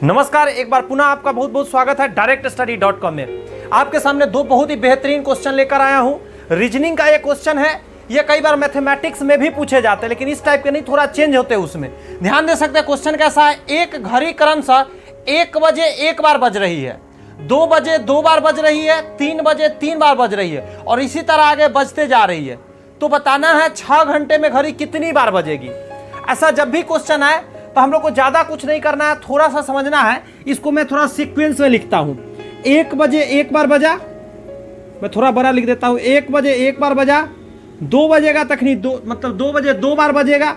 नमस्कार, एक बार पुनः आपका बहुत बहुत स्वागत है directstudy.com में। आपके सामने दो बहुत ही बेहतरीन क्वेश्चन लेकर आया हूं। रीजनिंग का ये क्वेश्चन है, ये कई बार मैथमेटिक्स में भी पूछे जाते हैं, लेकिन इस टाइप के नहीं, थोड़ा चेंज होते हैं उसमें। ध्यान दे सकते हैं क्वेश्चन कैसा है। एक घड़ी क्रमशः 1 बजे 1 बार बज रही है, 2 बजे 2 बार बज रही है, 3 बजे 3 बार बज रही है और इसी तरह आगे बजते जा रही है। तो बताना है 6 घंटे में घड़ी कितनी बार बजेगी। ऐसा जब भी क्वेश्चन आए तो हम लोग को ज्यादा कुछ नहीं करना है, थोड़ा सा समझना है। इसको मैं थोड़ा सीक्वेंस में लिखता हूं। 1 बजे 1 बार बजा, मैं थोड़ा बड़ा लिख देता हूं। 1 बजे 1 बार बजा, 2 बजेगा तखनी 2, मतलब 2 बजे 2 बार बजेगा,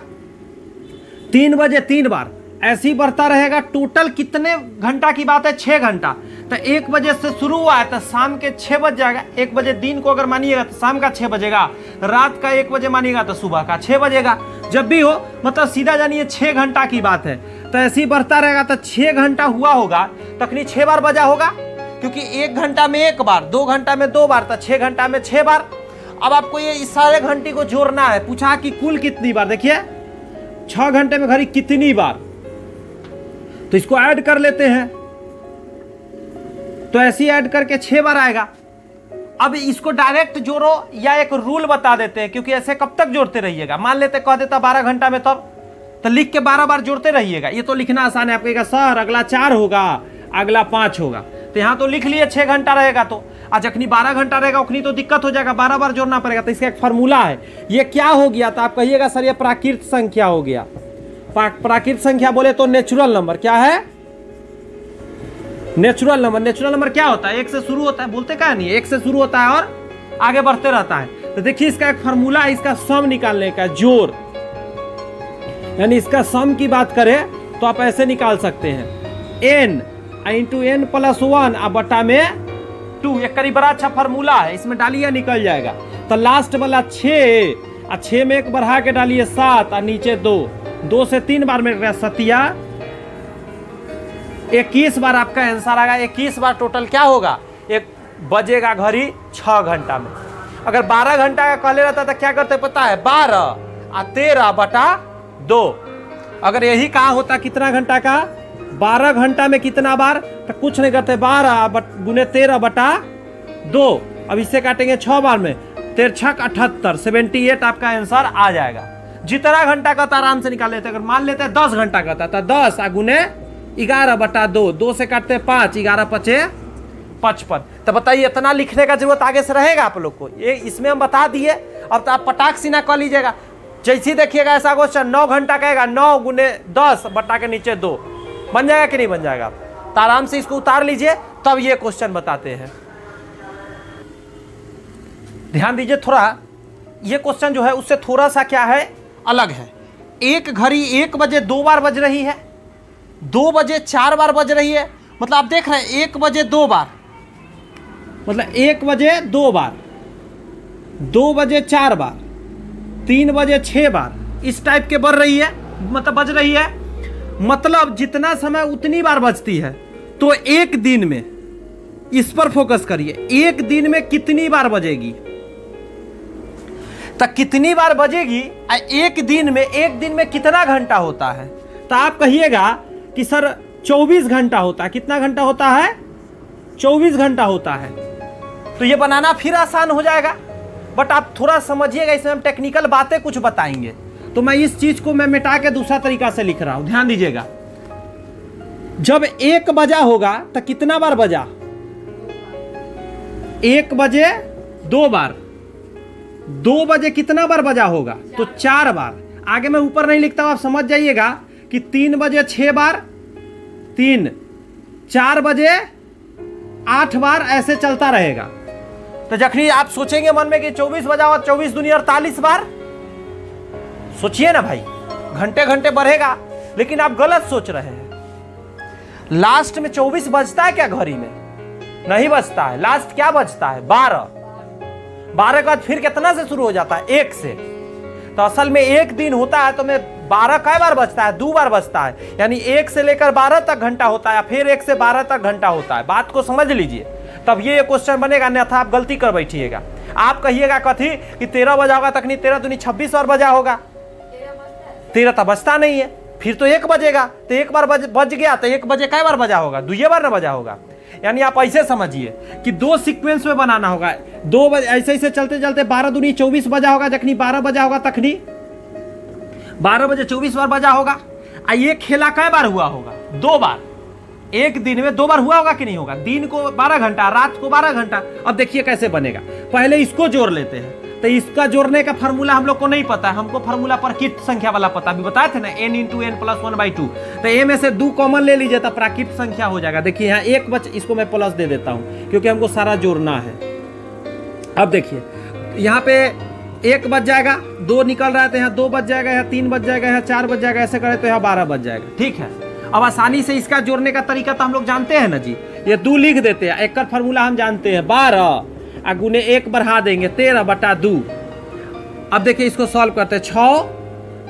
3 बजे 3 बार, ऐसे ही बढ़ता रहेगा। टोटल कितने घंटा की बात है? 6 घंटा। तो 1 बजे से शुरू हुआ है तो शाम के 6 बज जाएगा। 1 बजे दिन को अगर मानिएगा तो शाम का 6 बजेगा, रात का 1 बजे मानिएगा तो सुबह का 6 बजेगा। जब भी हो मतलब सीधा जानिए 6 घंटा की बात है। तो ऐसे ही बढ़ता रहेगा। तो 6 घंटा हुआ होगा तखनी 6 बार बजा होगा, क्योंकि 1 घंटा में 1 बार, 2 घंटा में 2 बार, तो 6 घंटा में 6 बार। अब आपको ये इस सारे घंटे को जोड़ना है। पूछा कि कुल कितनी बार। देखिए 6 घंटे में घड़ी कितनी बार, तो इसको ऐड कर लेते हैं। तो ऐसे ही ऐड करके 6 बार आएगा। अब इसको डायरेक्ट जोड़ो या एक रूल बता देते हैं, क्योंकि ऐसे कब तक जोड़ते रहिएगा। मान लेते कह देता 12 घंटा में, तब तो लिख के 12 बार जोड़ते रहिएगा। ये तो लिखना आसान है। आप कहेगा सर अगला 4 होगा, अगला 5 होगा, तो यहाँ तो लिख लिए 6 घंटा रहेगा। तो आज जखनी 12 घंटा रहेगा उखनी तो दिक्कत हो जाएगा, 12 बार जोड़ना पड़ेगा। तो इसका एक फार्मूला है। ये क्या हो गया? तो आप कहिएगा सर ये प्राकृत संख्या हो गया। प्राकृत संख्या बोले तो नेचुरल नंबर। क्या है? Natural number. नेचुरल नंबर क्या होता है? 1 से शुरू होता है, बोलते क्या नहीं, 1 से शुरू होता है और आगे बढ़ते रहता है। तो देखिए इसका एक फार्मूला है, इसका सम निकालने का, जोड़, यानी इसका सम की बात करें तो आप ऐसे निकाल सकते हैं, n इंटू n प्लस 1 अब बटा में 2। एक करीब बड़ा अच्छा फार्मूला है, इसमें डालिए निकल जाएगा। तो लास्ट वाला 6 और 6 में 1 बढ़ा के डालिए 7 और नीचे 2, 2 से 3 बार में 7 21 बार आपका आंसर आएगा। 21 बार टोटल क्या होगा? एक बजेगा घड़ी 6 घंटा में। अगर 12 घंटा का कहले रहता तो क्या करते पता है? 12 और 13 बटा 2। अगर यही कहा होता कितना घंटा का, 12 घंटा में कितना बार, तो कुछ नहीं करते, 12 गुने 13 बटा 2। अब इससे काटेंगे 6 बार में, 13 6 78, 78 आपका आंसर आ जाएगा। जितना घंटा का आराम से निकाल लेते। अगर मान लेते हैं 10 घंटा का था, 10 गुने 11 बटा 2, 2 से काटते 5, 11 5 55। तो बताइए इतना लिखने का जरूरत आगे से रहेगा आप लोग को? ये इसमें हम बता दिए। अब तो आप पटाख सीना कर लीजिएगा। जैसे देखिएगा ऐसा क्वेश्चन 9 घंटा कहेगा, 9 गुने 10 बटा के नीचे 2, बन जाएगा कि नहीं बन जाएगा? तो आराम से इसको उतार लीजिए, तब ये क्वेश्चन बताते हैं। ध्यान दीजिए थोड़ा, ये क्वेश्चन जो है उससे थोड़ा सा क्या है, अलग है। एक घड़ी 1 बजे 2 बार बज रही है, 2 बजे 4 बार बज रही है। मतलब आप देख रहे हैं 1 बजे 2 बार, मतलब 1 बजे 2 बार, 2 बजे 4 बार, 3 बजे 6 बार, इस टाइप के बढ़ रही है, मतलब बज रही है। मतलब जितना समय उतनी बार बजती है। तो एक दिन में, इस पर फोकस करिए, एक दिन में कितनी बार बजेगी। तो कितनी बार बजेगी एक दिन में कितना घंटा होता है? तो आप कहिएगा कि सर 24 घंटा होता है। कितना घंटा होता है? 24 घंटा होता है। तो ये बनाना फिर आसान हो जाएगा, बट आप थोड़ा समझिएगा, इसमें हम टेक्निकल बातें कुछ बताएंगे। तो मैं इस चीज को मैं मिटा के दूसरा तरीका से लिख रहा हूं, ध्यान दीजिएगा। जब 1 बजा होगा तो कितना बार बजा? 1 बजे 2 बार, 2 बजे कितना बार बजा होगा? तो 4 बार। आगे मैं ऊपर नहीं लिखता हूं, आप समझ जाइएगा कि 3 बजे 6 बार, 3, 4 बजे 8 बार, ऐसे चलता रहेगा। तो जखनी आप सोचेंगे मन में कि 24 बजा हुआ, 24 दूनी 48 बार, सोचिए ना भाई, घंटे घंटे बढ़ेगा। लेकिन आप गलत सोच रहे हैं। लास्ट में 24 बजता है क्या घड़ी में? नहीं बजता है। लास्ट क्या बजता है? 12। 12 के बाद फिर कितना से शुरू हो जाता है? 1 से। तो असल में एक दिन होता है तो मैं 12 कई बार बजता है? 2 बार बजता है। यानी 1 से लेकर 12 तक घंटा होता है, फिर 1 से 12 तक घंटा होता है। बात को समझ लीजिए, तब ये क्वेश्चन बनेगा, अन्यथा आप गलती कर बैठिएगा। आप कहिएगा कथी कि 13 बजा होगा, तक नहीं, 13 दूनी 26 और बजा होगा। 13 तो बजता नहीं है। फिर तो 1 बजेगा, तो 1 बार बज गया तो 1 बजे कै बार बजा होगा, 2 बार ना बजा होगा। यानी आप ऐसे समझिए कि 2 सीक्वेंस में बनाना होगा। 2 बजे ऐसे ऐसे चलते चलते 12 दूनी 24 बजा होगा, जखनी 12 बजा होगा तखनी 12 बजे 24 बार बजा होगा। ये खेला कै बार हुआ होगा, 2 बार। एक दिन में 2 बार हुआ होगा कि नहीं होगा, दिन को 12 घंटा, रात को 12 घंटा। अब देखिए कैसे बनेगा, पहले इसको जोड़ लेते हैं। तो इसका जोड़ने का फार्मूला हम लोग को नहीं पता है, हमको फार्मूला प्राकृत संख्या वाला पता, अभी बताए थे ना, n × n + 1/2। तो a में से 2 कॉमन ले लीजिए तो प्राकृत संख्या हो जाएगा। देखिए यहाँ 1 बच, इसको मैं प्लस दे देता हूँ क्योंकि हमको सारा जोड़ना है। अब देखिए यहाँ पे 1 बच जाएगा, 2 निकल रहा है तो यहाँ 2 बच जाएगा, यहाँ 3 बच जाएगा, यहाँ 4 बच जाएगा, ऐसे करें तो यहाँ 12 बच जाएगा। ठीक है, अब आसानी से इसका जोड़ने का तरीका तो हम लोग जानते हैं ना जी, ये 2 लिख देते हैं, एक का फार्मूला हम जानते हैं, 12 गुने 1 बढ़ा देंगे 13/2। अब देखिए इसको सॉल्व करते हैं, 6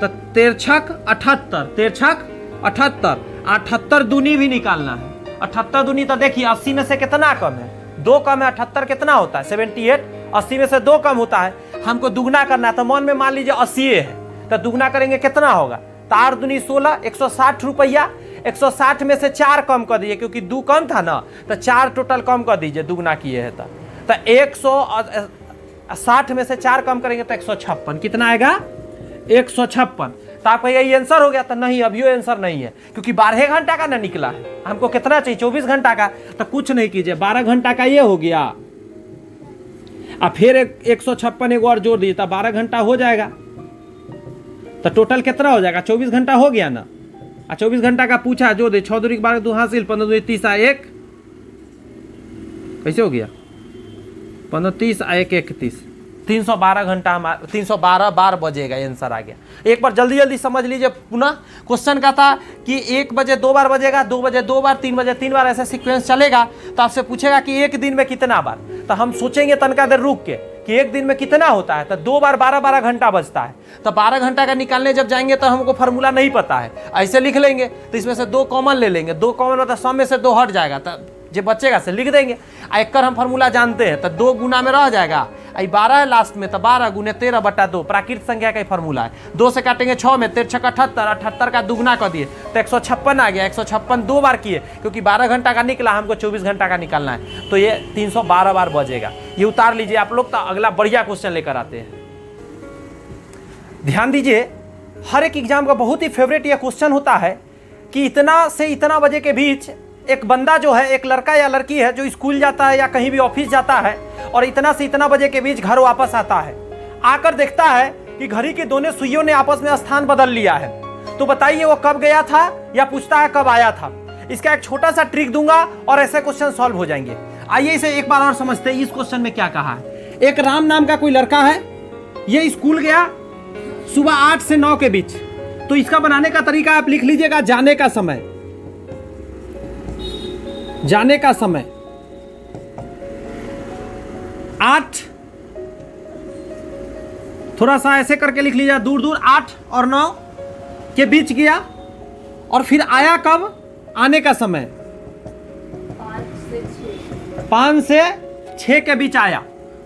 तो 13 छक 78, 13 छक 78, 78 दूनी भी निकालना है। 78 दूनी तो देखिए 80 में से कितना कम है, 2 कम है, 78 कितना होता है 78, 80 में से 2 कम होता है, हमको दुगना करना है। तो मन में मान लीजिए 80 है तो दुगना करेंगे कितना होगा, 4 दूनी 16, 160 रुपया। 160 में से 4 कम कर दीजिए क्योंकि 2 कम था ना, तो 4 टोटल कम कर दीजिए, दुगना किए है तो 160 में से 4 कम करेंगे तो 156। कितना आएगा 156। तो आपका यही आंसर हो गया। तो नहीं, अभी आंसर नहीं है क्योंकि 12 घंटा का ना निकला है, हमको कितना चाहिए 24 घंटा का। तो कुछ नहीं कीजिए, 12 घंटा का ये हो गया, अब फिर 156 एक और जोड़ दीजिए तो 12 घंटा हो जाएगा। तो टोटल कितना हो जाएगा, 24 घंटा हो गया ना। 24 घंटा का पूछा, जो दे 6 दूरी 12 2 हासिल, 15 दूरी 30 1 कैसे हो गया, 15 30 1 31, 312 घंटा हमारा 312 बार बजेगा, आंसर आ गया। एक बार जल्दी जल्दी समझ लीजिए, पुनः क्वेश्चन का था कि 1 बजे 2 बार बजेगा, 2 बजे 2 बार, 3 बजे 3 बार, ऐसा सीक्वेंस चलेगा। तो आपसे पूछेगा कि एक दिन में कितना बार, तो हम सोचेंगे तनका देर रुक के कि एक दिन में कितना होता है। तो 2 बार 12 घंटा बजता है। तो 12 घंटा का निकालने जब जाएंगे तो हमको फार्मूला नहीं पता है, ऐसे लिख लेंगे। तो इसमें से 2 कॉमन ले लेंगे, 2 कॉमन मतलब सब में से 2 हट जाएगा, तो जो बचेगा से लिख देंगे। एक हम फार्मूला जानते हैं, तो 2 गुना में रह जाएगा, 12 है लास्ट में, तो 12 गुने 13/2 प्राकृत संख्या का फार्मूला है। 2 से काटेंगे 6 में, 13 छक 78, 78 का दुगना कर दिए तो 156 आ गया। 156 2 बार किए क्योंकि 12 घंटा का निकला, हमको 24 घंटा का निकालना है, तो ये 312 बार बजेगा। ये उतार लीजिए आप लोग, तो अगला बढ़िया क्वेश्चन लेकर आते हैं। ध्यान दीजिए, हर एक एग्जाम का बहुत ही फेवरेट यह क्वेश्चन होता है कि इतना से इतना बजे के बीच एक बंदा जो है, एक लड़का या लड़की है जो स्कूल जाता है या कहीं भी ऑफिस जाता है और इतना से इतना बजे के बीच घर वापस आता है, आकर देखता है कि घड़ी की दोनों सुइयों ने आपस में स्थान बदल लिया है। तो बताइए वो कब गया था, या पूछता है कब आया था। इसका एक छोटा सा ट्रिक दूंगा और ऐसे क्वेश्चन सॉल्व हो जाएंगे। आइए इसे एक बार और समझते हैं। इस क्वेश्चन में क्या कहा है, एक राम नाम का कोई लड़का है, ये स्कूल गया सुबह 8 से 9 के बीच। तो इसका बनाने का तरीका आप लिख लीजिएगा, जाने का समय, जाने का समय 8, थोड़ा सा ऐसे करके लिख लीजिए, दूर दूर 8 और 9 के बीच गया, और फिर आया कब, आने का समय 5 से 6 के बीच आया।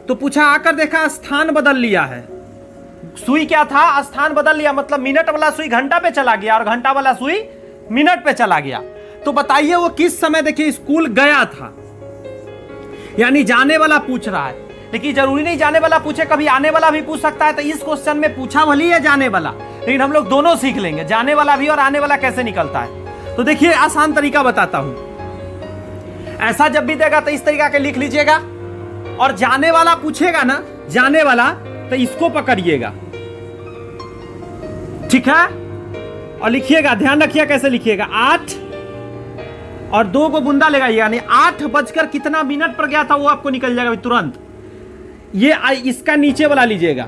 तो पूछा, आकर देखा स्थान बदल लिया है। सुई क्या था, स्थान बदल लिया, मतलब मिनट वाला सुई घंटा पे चला गया और घंटा वाला सुई मिनट पे चला गया। तो बताइए वो किस समय देखिए स्कूल गया था, यानी जाने वाला पूछ रहा है। लेकिन जरूरी नहीं जाने वाला पूछे, कभी आने वाला भी पूछ सकता है। तो इस क्वेश्चन में पूछा भली है जाने वाला, लेकिन हम लोग दोनों सीख लेंगे, जाने वाला भी और आने वाला कैसे निकलता है। तो देखिए आसान तरीका बताता हूं, ऐसा जब भी देगा तो इस तरीका के लिख लीजिएगा, और जाने वाला पूछेगा ना, जाने वाला, तो इसको पकड़िएगा, ठीक है, और लिखिएगा, ध्यान रखिएगा कैसे लिखिएगा, 8 और 2 को बुंदा लगाइए, यानी 8 बजकर कितना मिनट पर गया था वो आपको निकल जाएगा तुरंत। ये इसका नीचे वाला लीजिएगा,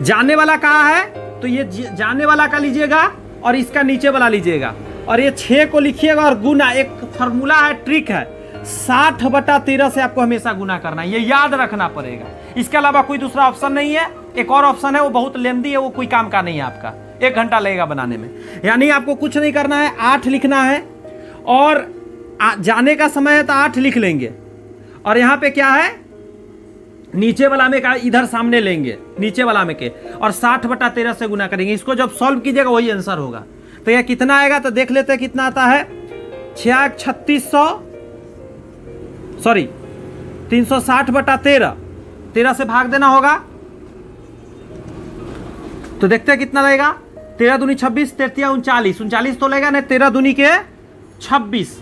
जाने वाला कहाँ है, तो ये जाने वाला का लीजिएगा और इसका नीचे वाला लीजिएगा, और ये 6 को लिखिएगा और गुना, एक फॉर्मूला है, ट्रिक है, 60/13 से आपको हमेशा गुना करना है, ये याद रखना पड़ेगा। इसके अलावा कोई दूसरा ऑप्शन नहीं है। एक और ऑप्शन है, वो बहुत लेंदी है, वो कोई काम का नहीं है, आपका 1 घंटा लगेगा बनाने में। यानी आपको कुछ नहीं करना है, 8 लिखना है, और जाने का समय है तो 8 लिख लेंगे, और यहाँ पे क्या है नीचे वाला में का इधर सामने लेंगे, नीचे वाला में के, और 60/13 से गुना करेंगे। इसको जब सॉल्व कीजिएगा वही आंसर होगा। तो यह कितना आएगा, तो देख लेते हैं कितना आता है। 360/13, 13 से भाग देना होगा, तो देखते हैं कितना लगेगा। 13 दूनी 26, 13 39, 39 तो लगेगा नहीं, 13 दूनी के 26,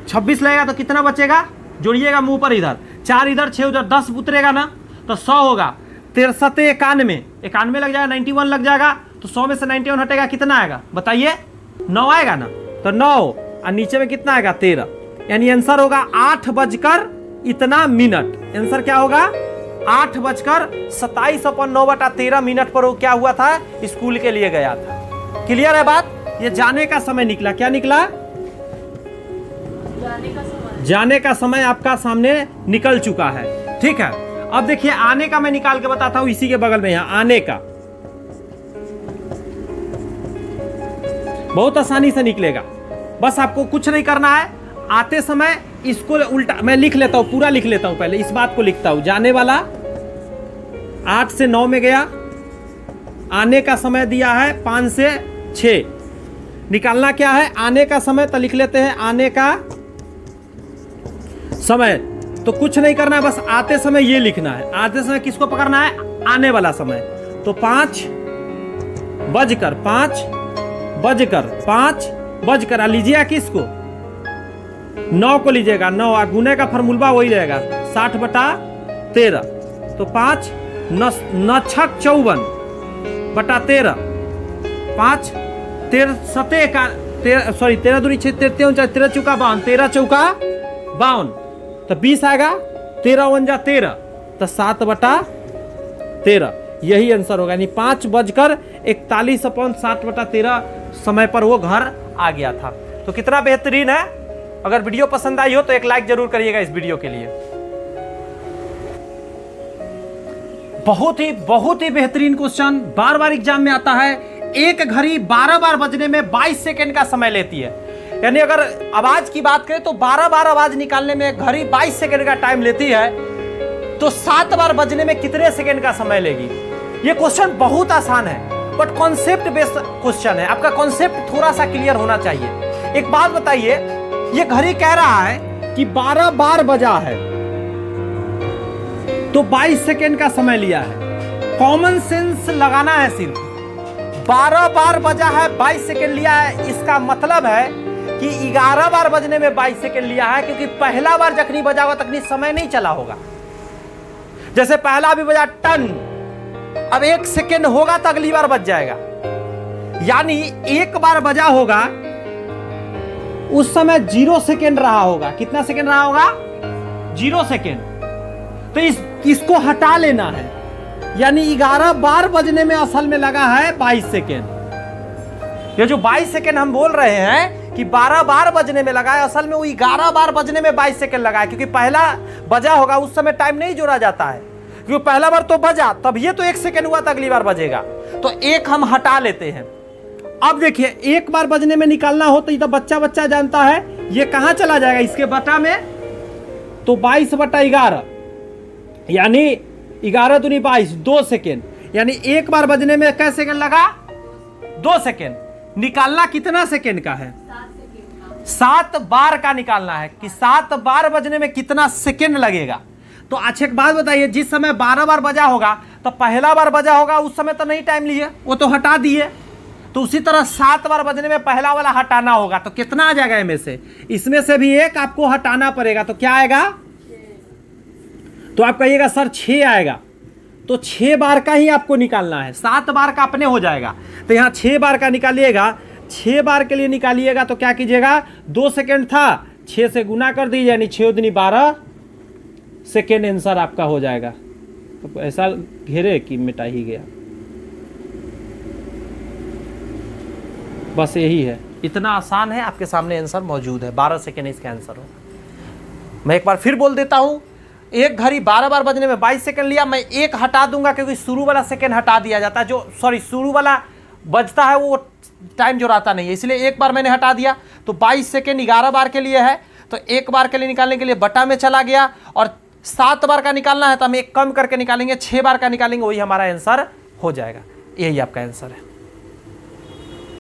26 लगेगा, तो कितना बचेगा, जोड़िएगा मुंह पर, इधर 4 इधर 6 उधर, 10 उतरेगा ना, तो 100 होगा। 63 91, 91 लग जाएगा, 91 लग जाएगा, तो 100 में से 91 हटेगा, कितना आएगा बताइए, 9 आएगा ना, तो 9 और नीचे में कितना आएगा 13, यानी आंसर होगा 8 बजकर इतना मिनट। आंसर क्या होगा, 8:27/9/13 पर वो क्या हुआ था, स्कूल के लिए गया था। क्लियर है बात। ये जाने का समय निकला, क्या निकला, जाने का समय आपका सामने निकल चुका है। ठीक है, अब देखिए आने का मैं निकाल के बताता हूं, इसी के बगल में यहां आने का बहुत आसानी से निकलेगा। बस आपको कुछ नहीं करना है, आते समय इसको उल्टा मैं लिख लेता हूं, पूरा लिख लेता हूं, पहले इस बात को लिखता हूं। जाने वाला 8 से 9 में गया, आने का समय दिया है 5 से 6। निकालना क्या है, आने का समय, तो लिख लेते हैं आने का समय। तो कुछ नहीं करना है, बस आते समय ये लिखना है। आते समय किसको पकड़ना है, आने वाला समय। तो 5 बजकर 5 लीजिएगा किसको, 9 को लीजिएगा, 9 गुने का फॉर्मूला वही रहेगा 60/13, तो 5 9 6 54/13, 5 13 का 13 दूनी 6 13 चौका 52, 13 चौका 52, तो 20 आएगा, 13 × 13, तो 7/13, यही आंसर होगा। यानी 5 बजकर 41/7/13 समय पर वो घर आ गया था। तो कितना बेहतरीन है। अगर वीडियो पसंद आई हो तो एक लाइक जरूर करिएगा इस वीडियो के लिए। बहुत ही बेहतरीन क्वेश्चन, बार बार एग्जाम में आता है। एक घड़ी 12 बार बजने में 22 सेकंड का समय लेती है। यानी अगर आवाज की बात करें तो 12 बार आवाज निकालने में घड़ी 22 सेकंड का टाइम लेती है, तो 7 बार बजने में कितने सेकंड का समय लेगी। ये क्वेश्चन बहुत आसान है, बट कॉन्सेप्ट बेस्ड क्वेश्चन है। आपका कॉन्सेप्ट थोड़ा सा क्लियर होना चाहिए। एक बात बताइए, ये घड़ी कह रहा है कि 12 बार बजा है तो 22 सेकेंड का समय लिया है। कॉमन सेंस लगाना है, सिर्फ 12 बार बजा है 22 सेकेंड लिया है, इसका मतलब है कि 11 बार बजने में 22 सेकेंड लिया है, क्योंकि पहला बार जखनी बजा हुआ तखनी समय नहीं चला होगा। जैसे पहला भी बजा टन, अब 1 सेकेंड होगा तो अगली बार बज जाएगा। यानी एक बार बजा होगा उस समय 0 सेकेंड रहा होगा। कितना सेकेंड रहा होगा, 0 सेकेंड। तो इसको हटा लेना है, यानी 11 बार बजने में असल में लगा है 22 सेकेंड। ये जो 22 सेकेंड हम बोल रहे हैं कि 12 बार बजने में लगा है, असल में वो 11 बार बजने में 22 सेकेंड लगा है, क्योंकि पहला बजा होगा उस समय टाइम नहीं जोड़ा जाता है, क्योंकि पहला बार तो बजा तब ये तो 1 सेकेंड हुआ तो अगली बार बजेगा, तो एक हम हटा लेते हैं। अब देखिए एक बार बजने में निकालना हो तो ये तो बच्चा जानता है, ये कहां चला जाएगा इसके बटा में, तो 22/11 यानी 11 दूनी 22, 2 सेकेंड। यानी एक बार बजने में कैसे सेकेंड लगा, 2 सेकेंड। निकालना कितना सेकेंड का है, 7 बार का निकालना है कि 7 बार बजने में कितना सेकेंड लगेगा। तो अच्छा एक बात बताइए, जिस समय 12 बार बजा होगा तो पहला बार बजा होगा उस समय तो नहीं टाइम लिए, वो तो हटा दिए। तो उसी तरह 7 बार बजने में पहला वाला हटाना होगा, तो कितना आ जाएगा इसमें से भी एक आपको हटाना पड़ेगा, तो क्या आएगा, तो आप कहिएगा सर 6 आएगा, तो 6 बार का ही आपको निकालना है, 7 बार का अपने हो जाएगा। तो यहाँ 6 बार का निकालिएगा, 6 बार के लिए निकालिएगा तो क्या कीजिएगा, 2 सेकेंड था 6 से गुना कर दीजिए, यानी 6 दूनी 12 सेकेंड आंसर आपका हो जाएगा। तो ऐसा घेरे कि मिटा ही गया, बस यही है, इतना आसान है। आपके सामने आंसर मौजूद है, 12 सेकेंड इसका आंसर हो। मैं एक बार फिर बोल देता हूं, एक घड़ी 12 बार बजने में 22 सेकेंड लिया, मैं एक हटा दूंगा क्योंकि शुरू वाला सेकेंड हटा दिया जाता है, जो शुरू वाला बजता है वो टाइम जोड़ाता नहीं है, इसलिए एक बार मैंने हटा दिया। तो 22 सेकेंड 11 बार के लिए है, तो एक बार के लिए निकालने के लिए बटा में चला गया और 7 बार का निकालना है तो हम एक कम करके निकालेंगे, 6 बार का निकालेंगे, वही हमारा आंसर हो जाएगा। यही आपका आंसर है।